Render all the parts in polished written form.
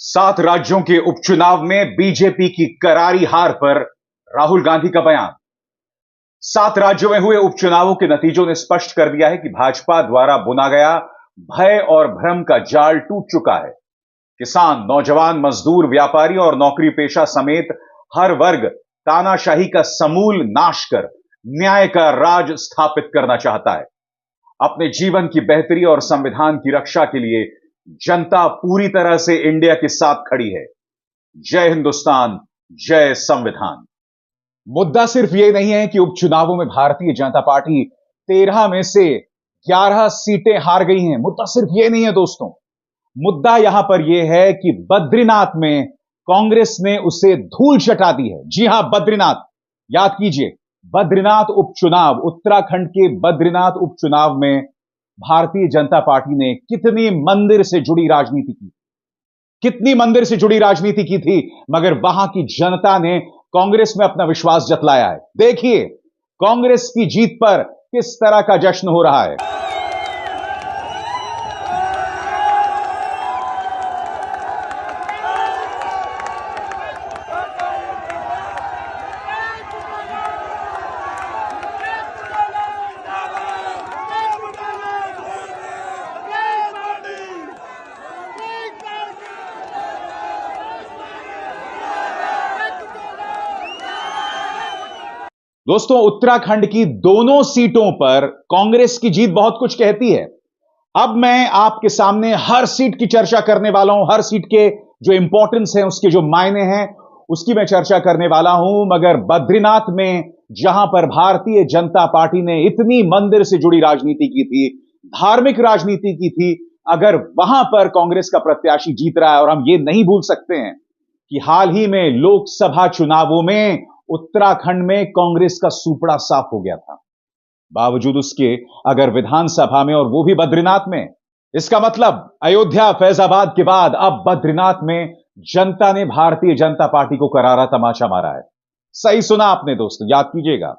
7 राज्यों के उपचुनाव में बीजेपी की करारी हार पर राहुल गांधी का बयान। 7 राज्यों में हुए उपचुनावों के नतीजों ने स्पष्ट कर दिया है कि भाजपा द्वारा बुना गया भय और भ्रम का जाल टूट चुका है। किसान, नौजवान, मजदूर, व्यापारी और नौकरी पेशा समेत हर वर्ग तानाशाही का समूल नाश कर न्याय का राज स्थापित करना चाहता है। अपने जीवन की बेहतरी और संविधान की रक्षा के लिए जनता पूरी तरह से इंडिया के साथ खड़ी है। जय हिंदुस्तान, जय संविधान। मुद्दा सिर्फ यह नहीं है कि उपचुनावों में भारतीय जनता पार्टी 13 में से 11 सीटें हार गई हैं। मुद्दा सिर्फ यह नहीं है दोस्तों, मुद्दा यहां पर यह है कि बद्रीनाथ में कांग्रेस ने उसे धूल चटा दी है। जी हां, बद्रीनाथ, याद कीजिए, बद्रीनाथ उपचुनाव, उत्तराखंड के बद्रीनाथ उपचुनाव में भारतीय जनता पार्टी ने कितनी मंदिर से जुड़ी राजनीति की, कितनी मंदिर से जुड़ी राजनीति की थी, मगर वहां की जनता ने कांग्रेस में अपना विश्वास जतलाया है। देखिए कांग्रेस की जीत पर किस तरह का जश्न हो रहा है। दोस्तों, उत्तराखंड की दोनों सीटों पर कांग्रेस की जीत बहुत कुछ कहती है। अब मैं आपके सामने हर सीट की चर्चा करने वाला हूं, हर सीट के जो इंपॉर्टेंस है, उसके जो मायने हैं, उसकी मैं चर्चा करने वाला हूं। मगर बद्रीनाथ में जहां पर भारतीय जनता पार्टी ने इतनी मंदिर से जुड़ी राजनीति की थी, धार्मिक राजनीति की थी, अगर वहां पर कांग्रेस का प्रत्याशी जीत रहा है, और हम ये नहीं भूल सकते हैं कि हाल ही में लोकसभा चुनावों में उत्तराखंड में कांग्रेस का सूपड़ा साफ हो गया था, बावजूद उसके अगर विधानसभा में, और वो भी बद्रीनाथ में, इसका मतलब अयोध्या, फैजाबाद के बाद अब बद्रीनाथ में जनता ने भारतीय जनता पार्टी को करारा तमाचा मारा है। सही सुना आपने दोस्तों, याद कीजिएगा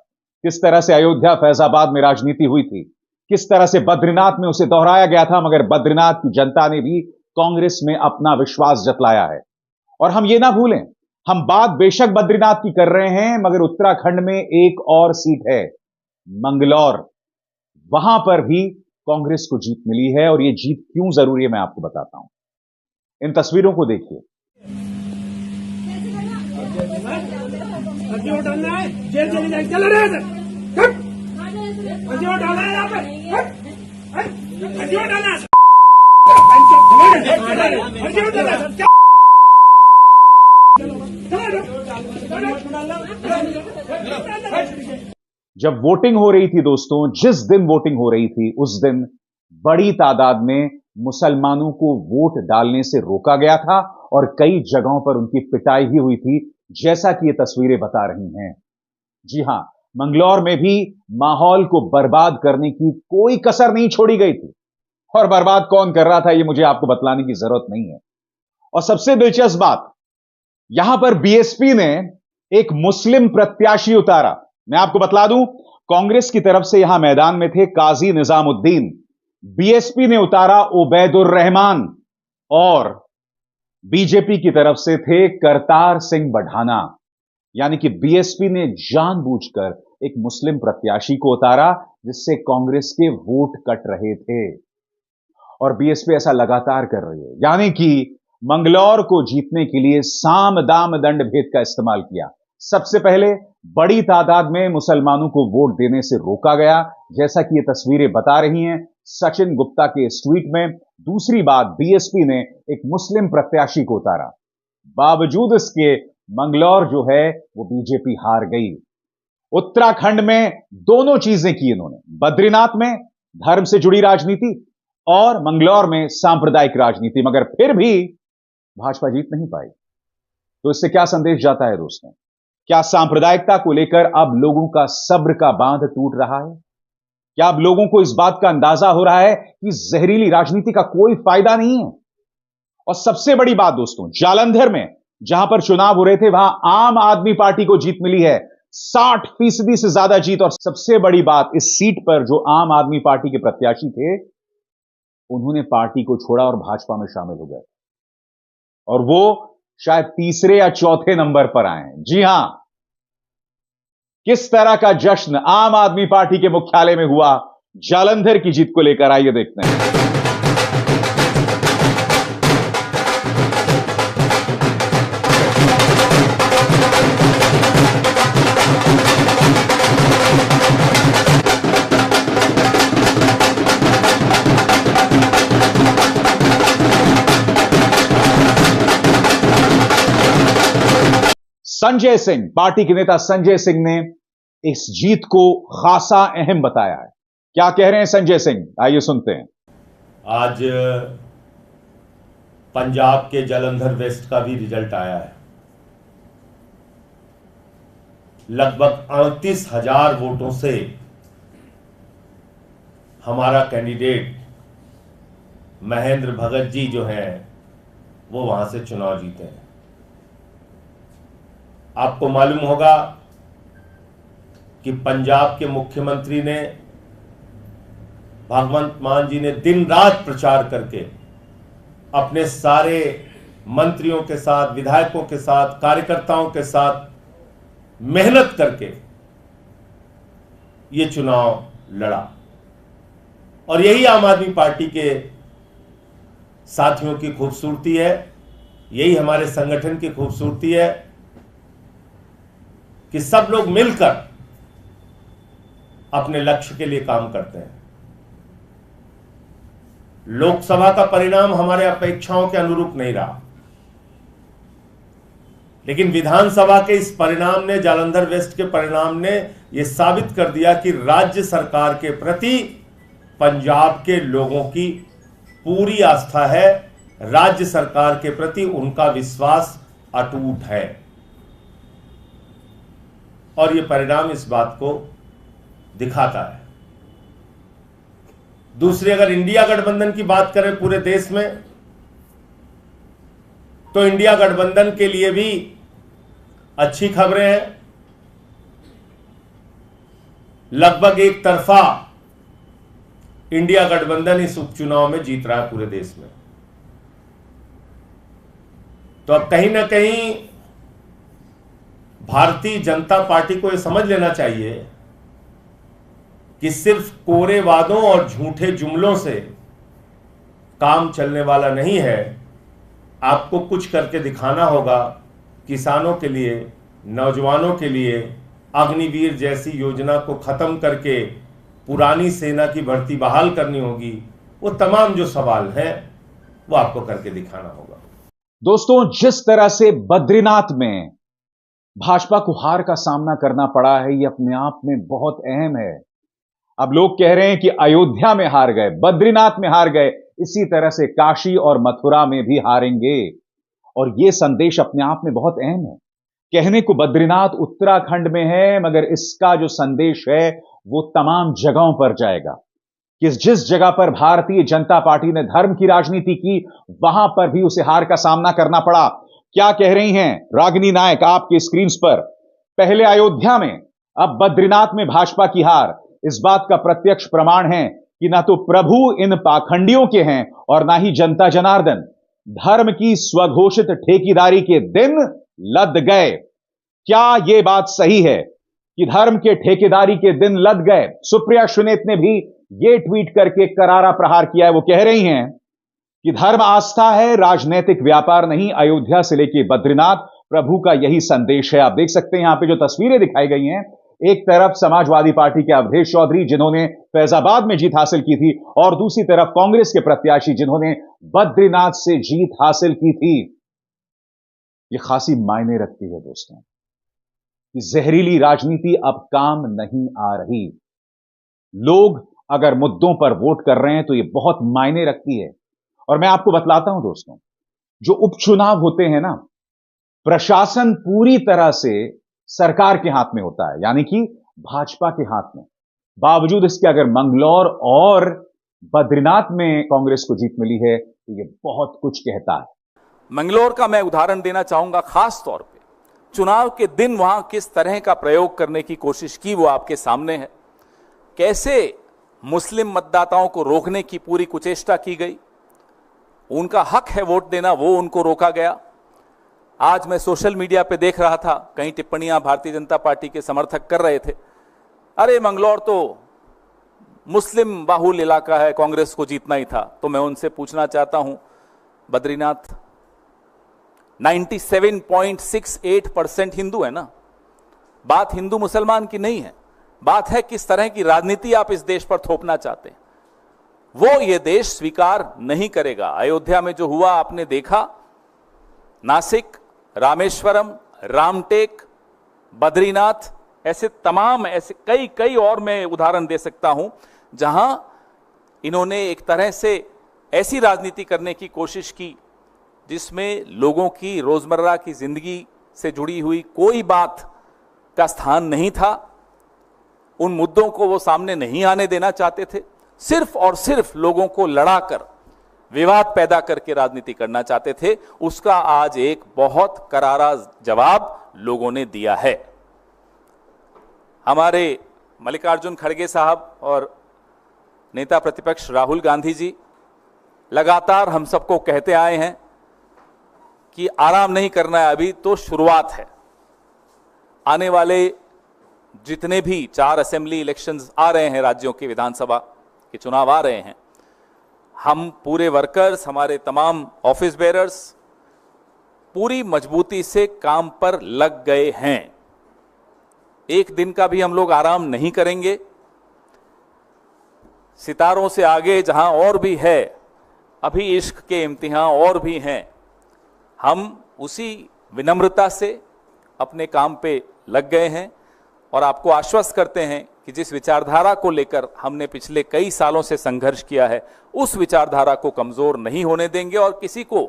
किस तरह से अयोध्या, फैजाबाद में राजनीति हुई थी, किस तरह से बद्रीनाथ में उसे दोहराया गया था, मगर बद्रीनाथ की जनता ने भी कांग्रेस में अपना विश्वास जतलाया है। और हम ये ना भूलें, हम बात बेशक बद्रीनाथ की कर रहे हैं, मगर उत्तराखंड में एक और सीट है, मंगलौर। वहां पर भी कांग्रेस को जीत मिली है, और यह जीत क्यों जरूरी है मैं आपको बताता हूं। इन तस्वीरों को देखिए। जेल चली जाएगी, चल रहे हैं डाला है यहाँ पे जब वोटिंग हो रही थी दोस्तों, जिस दिन वोटिंग हो रही थी, उस दिन बड़ी तादाद में मुसलमानों को वोट डालने से रोका गया था, और कई जगहों पर उनकी पिटाई भी हुई थी, जैसा कि ये तस्वीरें बता रही हैं। जी हां, मंगलौर में भी माहौल को बर्बाद करने की कोई कसर नहीं छोड़ी गई थी। और बर्बाद कौन कर रहा था, यह मुझे आपको बतलाने की जरूरत नहीं है। और सबसे दिलचस्प बात, यहां पर बीएसपी ने एक मुस्लिम प्रत्याशी उतारा। मैं आपको बतला दूं, कांग्रेस की तरफ से यहां मैदान में थे काजी निजामुद्दीन, बीएसपी ने उतारा उबैदुर रहमान, और बीजेपी की तरफ से थे करतार सिंह बढ़ाना। यानी कि बीएसपी ने जानबूझकर एक मुस्लिम प्रत्याशी को उतारा, जिससे कांग्रेस के वोट कट रहे थे, और बीएसपी ऐसा लगातार कर रही है। यानी कि मंगलौर को जीतने के लिए साम दाम दंड भेद का इस्तेमाल किया। सबसे पहले बड़ी तादाद में मुसलमानों को वोट देने से रोका गया, जैसा कि ये तस्वीरें बता रही हैं सचिन गुप्ता के इस ट्वीट में। दूसरी बात, बीएसपी ने एक मुस्लिम प्रत्याशी को उतारा, बावजूद इसके मंगलौर जो है वो बीजेपी हार गई। उत्तराखंड में दोनों चीजें की इन्होंने, बद्रीनाथ में धर्म से जुड़ी राजनीति और मंगलौर में सांप्रदायिक राजनीति, मगर फिर भी भाजपा जीत नहीं पाई। तो इससे क्या संदेश जाता है दोस्तों? क्या सांप्रदायिकता को लेकर अब लोगों का सब्र का बांध टूट रहा है? क्या अब लोगों को इस बात का अंदाजा हो रहा है कि जहरीली राजनीति का कोई फायदा नहीं है? और सबसे बड़ी बात दोस्तों, जालंधर में जहां पर चुनाव हो रहे थे, वहां आम आदमी पार्टी को जीत मिली है, 60% से ज्यादा जीत। और सबसे बड़ी बात, इस सीट पर जो आम आदमी पार्टी के प्रत्याशी थे, उन्होंने पार्टी को छोड़ा और भाजपा में शामिल हो गए। और वो शायद तीसरे या चौथे नंबर पर आए हैं। जी हां, किस तरह का जश्न आम आदमी पार्टी के मुख्यालय में हुआ जालंधर की जीत को लेकर, आइए देखते हैं। संजय सिंह, पार्टी के नेता संजय सिंह ने इस जीत को खासा अहम बताया है। क्या कह रहे हैं संजय सिंह, आइए सुनते हैं। आज पंजाब के जालंधर वेस्ट का भी रिजल्ट आया है। लगभग 38,000 वोटों से हमारा कैंडिडेट महेंद्र भगत जी जो हैं वो वहां से चुनाव जीते हैं। आपको मालूम होगा कि पंजाब के मुख्यमंत्री ने, भगवंत मान जी ने दिन रात प्रचार करके अपने सारे मंत्रियों के साथ, विधायकों के साथ, कार्यकर्ताओं के साथ मेहनत करके ये चुनाव लड़ा। और यही आम आदमी पार्टी के साथियों की खूबसूरती है, यही हमारे संगठन की खूबसूरती है कि सब लोग मिलकर अपने लक्ष्य के लिए काम करते हैं। लोकसभा का परिणाम हमारे अपेक्षाओं के अनुरूप नहीं रहा, लेकिन विधानसभा के इस परिणाम ने, जालंधर वेस्ट के परिणाम ने यह साबित कर दिया कि राज्य सरकार के प्रति पंजाब के लोगों की पूरी आस्था है, राज्य सरकार के प्रति उनका विश्वास अटूट है। और यह परिणाम इस बात को दिखाता है। दूसरी, अगर इंडिया गठबंधन की बात करें पूरे देश में, तो इंडिया गठबंधन के लिए भी अच्छी खबरें हैं। लगभग एक तरफा इंडिया गठबंधन इस उपचुनाव में जीत रहा है पूरे देश में। तो अब कहीं ना कहीं भारतीय जनता पार्टी को यह समझ लेना चाहिए कि सिर्फ कोरे वादों और झूठे जुमलों से काम चलने वाला नहीं है। आपको कुछ करके दिखाना होगा। किसानों के लिए, नौजवानों के लिए अग्निवीर जैसी योजना को खत्म करके पुरानी सेना की भर्ती बहाल करनी होगी। वो तमाम जो सवाल हैं वो आपको करके दिखाना होगा। दोस्तों, जिस तरह से बद्रीनाथ में भाजपा को हार का सामना करना पड़ा है, यह अपने आप में बहुत अहम है। अब लोग कह रहे हैं कि अयोध्या में हार गए, बद्रीनाथ में हार गए, इसी तरह से काशी और मथुरा में भी हारेंगे। और यह संदेश अपने आप में बहुत अहम है। कहने को बद्रीनाथ उत्तराखंड में है, मगर इसका जो संदेश है वो तमाम जगहों पर जाएगा कि जिस जगह पर भारतीय जनता पार्टी ने धर्म की राजनीति की, वहां पर भी उसे हार का सामना करना पड़ा। क्या कह रही हैं रागिनी नायक आपकी स्क्रीन पर? पहले अयोध्या में, अब बद्रीनाथ में भाजपा की हार इस बात का प्रत्यक्ष प्रमाण है कि ना तो प्रभु इन पाखंडियों के हैं और ना ही जनता जनार्दन। धर्म की स्वघोषित ठेकेदारी के दिन लद गए। क्या यह बात सही है कि धर्म के ठेकेदारी के दिन लद गए? सुप्रिया सुनेत ने भी यह ट्वीट करके करारा प्रहार किया है। वो कह रही हैं कि धर्म आस्था है, राजनीतिक व्यापार नहीं। अयोध्या से लेकर बद्रीनाथ प्रभु का यही संदेश है। आप देख सकते हैं यहां पे जो तस्वीरें दिखाई गई हैं, एक तरफ समाजवादी पार्टी के अवधेश चौधरी जिन्होंने फैजाबाद में जीत हासिल की थी, और दूसरी तरफ कांग्रेस के प्रत्याशी जिन्होंने बद्रीनाथ से जीत हासिल की थी। यह खासी मायने रखती है दोस्तों कि जहरीली राजनीति अब काम नहीं आ रही। लोग अगर मुद्दों पर वोट कर रहे हैं तो यह बहुत मायने रखती है। और मैं आपको बतलाता हूं दोस्तों, जो उपचुनाव होते हैं ना, प्रशासन पूरी तरह से सरकार के हाथ में होता है, यानी कि भाजपा के हाथ में। बावजूद इसके अगर मंगलौर और बद्रीनाथ में कांग्रेस को जीत मिली है तो यह बहुत कुछ कहता है। मंगलौर का मैं उदाहरण देना चाहूंगा, खास तौर पे चुनाव के दिन वहां किस तरह का प्रयोग करने की कोशिश की वो आपके सामने है। कैसे मुस्लिम मतदाताओं को रोकने की पूरी कुचेष्टा की गई, उनका हक है वोट देना, वो उनको रोका गया। आज मैं सोशल मीडिया पे देख रहा था, कई टिप्पणियां भारतीय जनता पार्टी के समर्थक कर रहे थे, अरे मंगलौर तो मुस्लिम बाहुल इलाका है, कांग्रेस को जीतना ही था। तो मैं उनसे पूछना चाहता हूं, बद्रीनाथ 97.68% हिंदू है ना। बात हिंदू मुसलमान की नहीं है, बात है किस तरह की राजनीति आप इस देश पर थोपना चाहते हैं। वो ये देश स्वीकार नहीं करेगा। अयोध्या में जो हुआ आपने देखा, नासिक, रामेश्वरम, रामटेक, बद्रीनाथ, ऐसे तमाम ऐसे कई और मैं उदाहरण दे सकता हूं जहां इन्होंने एक तरह से ऐसी राजनीति करने की कोशिश की जिसमें लोगों की रोजमर्रा की जिंदगी से जुड़ी हुई कोई बात का स्थान नहीं था। उन मुद्दों को वो सामने नहीं आने देना चाहते थे, सिर्फ और सिर्फ लोगों को लड़ाकर, विवाद पैदा करके राजनीति करना चाहते थे। उसका आज एक बहुत करारा जवाब लोगों ने दिया है। हमारे मल्लिकार्जुन खड़गे साहब और नेता प्रतिपक्ष राहुल गांधी जी लगातार हम सबको कहते आए हैं कि आराम नहीं करना है, अभी तो शुरुआत है। आने वाले जितने भी 4 असेंबली इलेक्शंस आ रहे हैं, राज्यों के विधानसभा के चुनाव आ रहे हैं, हम पूरे वर्कर्स, हमारे तमाम ऑफिस बेरर्स पूरी मजबूती से काम पर लग गए हैं। एक दिन का भी हम लोग आराम नहीं करेंगे। सितारों से आगे जहां और भी है, अभी इश्क के इम्तिहान और भी हैं, हम उसी विनम्रता से अपने काम पे लग गए हैं और आपको आश्वस्त करते हैं कि जिस विचारधारा को लेकर हमने पिछले कई सालों से संघर्ष किया है, उस विचारधारा को कमजोर नहीं होने देंगे और किसी को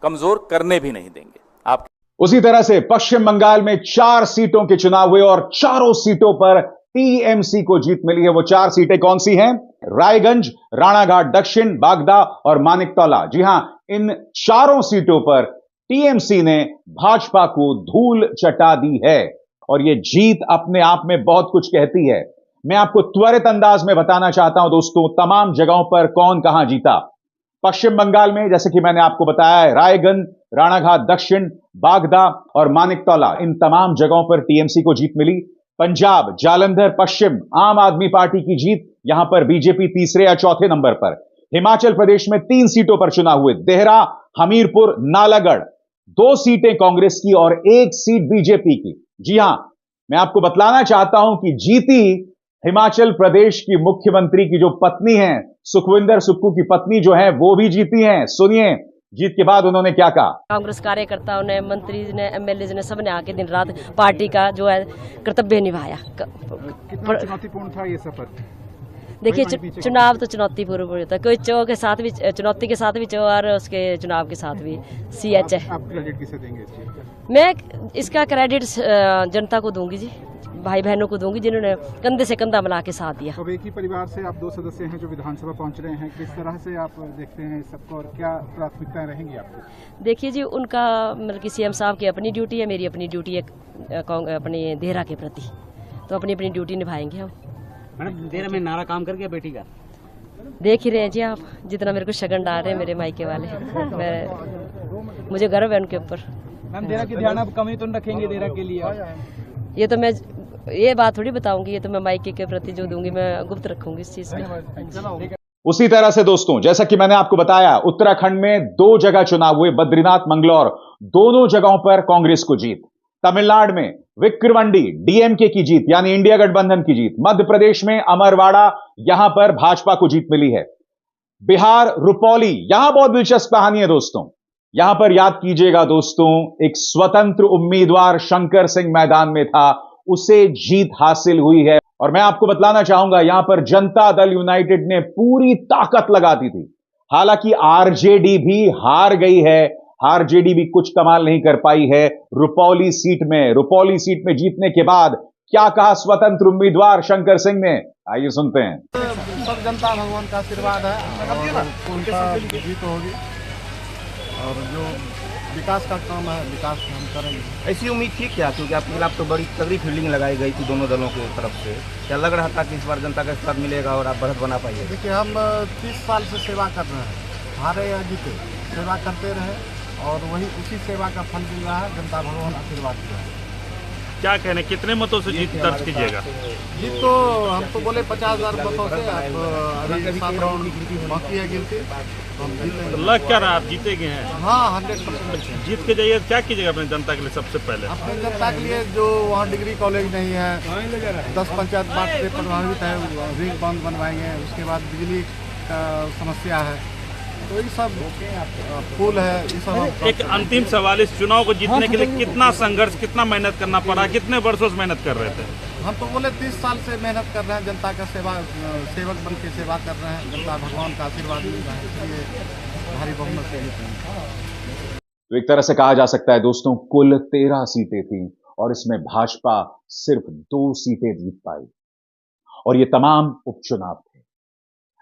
कमजोर करने भी नहीं देंगे। आप उसी तरह से पश्चिम बंगाल में 4 सीटों के चुनाव हुए और चारों सीटों पर टीएमसी को जीत मिली है। वो 4 सीटें कौन सी हैं? रायगंज, राणाघाट दक्षिण, बागदा और मानिकतौला। जी हां, इन चारों सीटों पर टीएमसी ने भाजपा को धूल चटा दी है और यह जीत अपने आप में बहुत कुछ कहती है। मैं आपको त्वरित अंदाज में बताना चाहता हूं दोस्तों, तमाम जगहों पर कौन कहां जीता। पश्चिम बंगाल में जैसे कि मैंने आपको बताया है, रायगंज, राणाघाट दक्षिण, बागदा और मानिकतौला, इन तमाम जगहों पर टीएमसी को जीत मिली। पंजाब, जालंधर पश्चिम, आम आदमी पार्टी की जीत, यहां पर बीजेपी तीसरे या चौथे नंबर पर। हिमाचल प्रदेश में 3 सीटों पर चुनाव हुए, देहरा, हमीरपुर, नालागढ़। 2 सीटें कांग्रेस की और 1 सीट बीजेपी की। जी हां, मैं आपको बतलाना चाहता हूं कि जीती हिमाचल प्रदेश की मुख्यमंत्री की जो पत्नी है, सुखविंदर सुक्खू की पत्नी जो है, वो भी जीती हैं। सुनिए जीत के बाद उन्होंने क्या कहा। कांग्रेस कार्यकर्ताओं ने, मंत्री ने, एमएलए ने, सबने आके दिन रात पार्टी का जो है कर्तव्य निभाया। कितना चुनौतीपूर्ण था ये सफर? देखिए, चुनाव तो चुनौतीपूर्ण होता है, कोई चो के साथ भी, चुनौती के साथ भी चो और उसके चुनाव के साथ भी सीएच है। आप क्रेडिट किसे देंगे इस चीज का? मैं इसका क्रेडिट जनता को दूंगी जी, भाई बहनों को दूंगी जिन्होंने कंधे से कंधा मिला के साथ दिया। अब एक ही परिवार से आप 2 सदस्य हैं जो विधानसभा पहुंच रहे हैं, किस तरह से आप देखते हैं सबको और क्या प्राथमिकताएं रहेंगी आपकी? देखिए जी, उनका मतलब कि सीएम साहब की अपनी ड्यूटी है, मेरी अपनी ड्यूटी है अपनी देहरा के प्रति, तो अपनी अपनी ड्यूटी निभाएंगे हम। मैडम, देर में नारा काम कर गया बेटी का, देख ही रहे हैं जी आप, जितना मेरे को शगन डाल रहे हैं मेरे मायके वाले, मुझे गर्व है उनके ऊपर। मैम, देरा की ध्यान आप कमी तो नहीं रखेंगे देरा के लिए? ये तो मैं ये बात थोड़ी बताऊंगी, ये तो मैं मायके के प्रति जो दूंगी मैं गुप्त रखूंगी इस चीज का। उसी तरह से दोस्तों, जैसा कि मैंने आपको बताया, उत्तराखंड में 2 जगह चुनाव हुए, बद्रीनाथ, मंगलौर, दोनों जगहों पर कांग्रेस को जीत। तमिलनाडु में विक्रवांडी डीएमके की जीत, यानी इंडिया गठबंधन की जीत। मध्य प्रदेश में अमरवाड़ा, यहां पर भाजपा को जीत मिली है। बिहार रुपौली, यहां बहुत दिलचस्प कहानी है दोस्तों। यहां पर याद कीजिएगा दोस्तों, एक स्वतंत्र उम्मीदवार शंकर सिंह मैदान में था, उसे जीत हासिल हुई है। और मैं आपको बतलाना चाहूंगा, यहां पर जनता दल यूनाइटेड ने पूरी ताकत लगा दी थी। हालांकि आरजेडी भी हार गई है, आरजेडी भी कुछ कमाल नहीं कर पाई है रुपौली सीट में। रुपौली सीट में जीतने के बाद क्या कहा स्वतंत्र उम्मीदवार शंकर सिंह ने, आइए सुनते हैं। सब जनता भगवान का आशीर्वाद है, उनका जीत होगी और जो विकास का काम है, विकास हम करेंगे। ऐसी उम्मीद थी क्या? क्योंकि आपके खिलाफ तो बड़ी तगड़ी फील्डिंग लगाई गई थी दोनों दलों की तरफ से, क्या लग रहा था कि इस बार जनता का साथ मिलेगा और आप बढ़त बना पाइए? देखिए, हम 30 साल से सेवा कर रहे हैं, हारे या जीते सेवा करते रहे और वही उसी सेवा का फल मिल रहा है। जनता भगवान आशीर्वाद दिया है। क्या कहने, कितने मतों से जीत दर्ज कीजिएगा? जीत तो हम तो बोले 50,000 मतों से, अब अभी 7 राउंड बाकी है गिनती, तो हम जीतेंगे। लग क्या रहा है आप जीतेंगे हैं? हाँ, 100% जीत के जाइए, क्या कीजिएगा अपनी जनता के लिए? सबसे पहले अपनी जनता के लिए जो वहाँ डिग्री कॉलेज नहीं है, 10 पंचायत बाढ़ से प्रभावित है, रिंग बांध बनवाएंगे। उसके बाद बिजली का समस्या है, तो ये सब पुल है, ये सब। एक अंतिम सवाल, इस चुनाव को जीतने के लिए कितना संघर्ष, कितना मेहनत करना पड़ा, कितने वर्षों से मेहनत कर रहे थे? हम तो बोले 30 साल से मेहनत कर रहे हैं, जनता का सेवक बन के सेवा कर रहे हैं। जनता भगवान का आशीर्वाद मिल रहा है, इसलिए भारी बहुमत से जीते हैं। तो एक तरह से कहा जा सकता है दोस्तों, कुल 13 सीटें थीं और इसमें भाजपा सिर्फ 2 सीटें जीत पाई और ये तमाम उपचुनाव थे।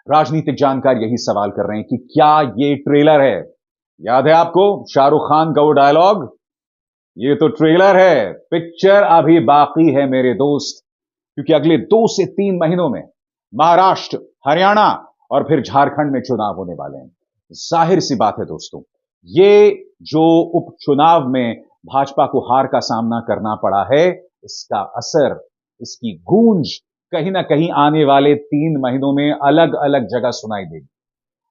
राजनीतिक जानकार यही सवाल कर रहे हैं कि क्या ये ट्रेलर है? याद है आपको शाहरुख खान का वो डायलॉग, ये तो ट्रेलर है, पिक्चर अभी बाकी है मेरे दोस्त। क्योंकि अगले 2 से 3 महीनों में महाराष्ट्र, हरियाणा और फिर झारखंड में चुनाव होने वाले हैं। जाहिर सी बात है दोस्तों, ये जो उपचुनाव में भाजपा को हार का सामना करना पड़ा है, इसका असर, इसकी गूंज कहीं ना कहीं आने वाले 3 महीनों में अलग अलग जगह सुनाई देगी।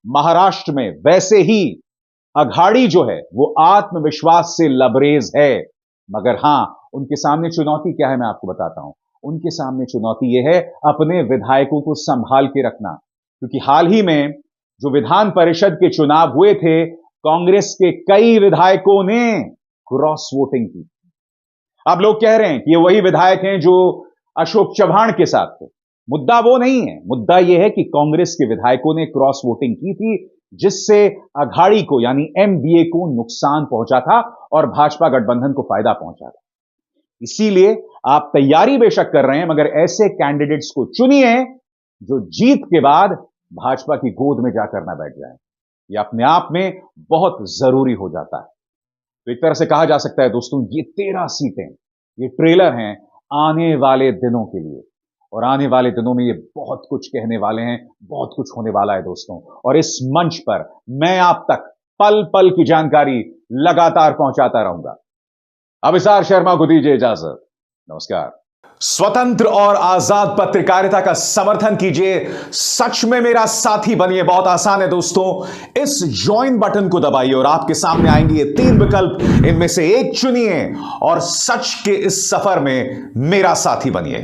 महाराष्ट्र में वैसे ही अघाड़ी जो है वो आत्मविश्वास से लबरेज है, मगर हां, उनके सामने चुनौती क्या है मैं आपको बताता हूं। उनके सामने चुनौती यह है अपने विधायकों को संभाल के रखना, क्योंकि हाल ही में जो विधान परिषद के चुनाव हुए थे, कांग्रेस के कई विधायकों ने क्रॉस वोटिंग की। अब लोग कह रहे हैं कि ये वही विधायक हैं जो अशोक चव्हाण के साथ थे। मुद्दा वो नहीं है, मुद्दा यह है कि कांग्रेस के विधायकों ने क्रॉस वोटिंग की थी, जिससे अघाड़ी को यानी एमडीए को नुकसान पहुंचा था और भाजपा गठबंधन को फायदा पहुंचा था। इसीलिए आप तैयारी बेशक कर रहे हैं, मगर ऐसे कैंडिडेट्स को चुनिए जो जीत के बाद भाजपा की गोद में जाकर ना बैठ जाए। यह अपने आप में बहुत जरूरी हो जाता है। तो एक तरह से कहा जा सकता है दोस्तों, ये 13 सीटें ये ट्रेलर हैं आने वाले दिनों के लिए, और आने वाले दिनों में ये बहुत कुछ कहने वाले हैं, बहुत कुछ होने वाला है दोस्तों। और इस मंच पर मैं आप तक पल पल की जानकारी लगातार पहुंचाता रहूंगा। अभिसार शर्मा को दीजिए इजाजत। नमस्कार। स्वतंत्र और आजाद पत्रकारिता का समर्थन कीजिए, सच में मेरा साथी बनिए। बहुत आसान है दोस्तों, इस ज्वाइन बटन को दबाइए और आपके सामने आएंगे ये 3 विकल्प, इनमें से एक चुनिए और सच के इस सफर में मेरा साथी बनिए।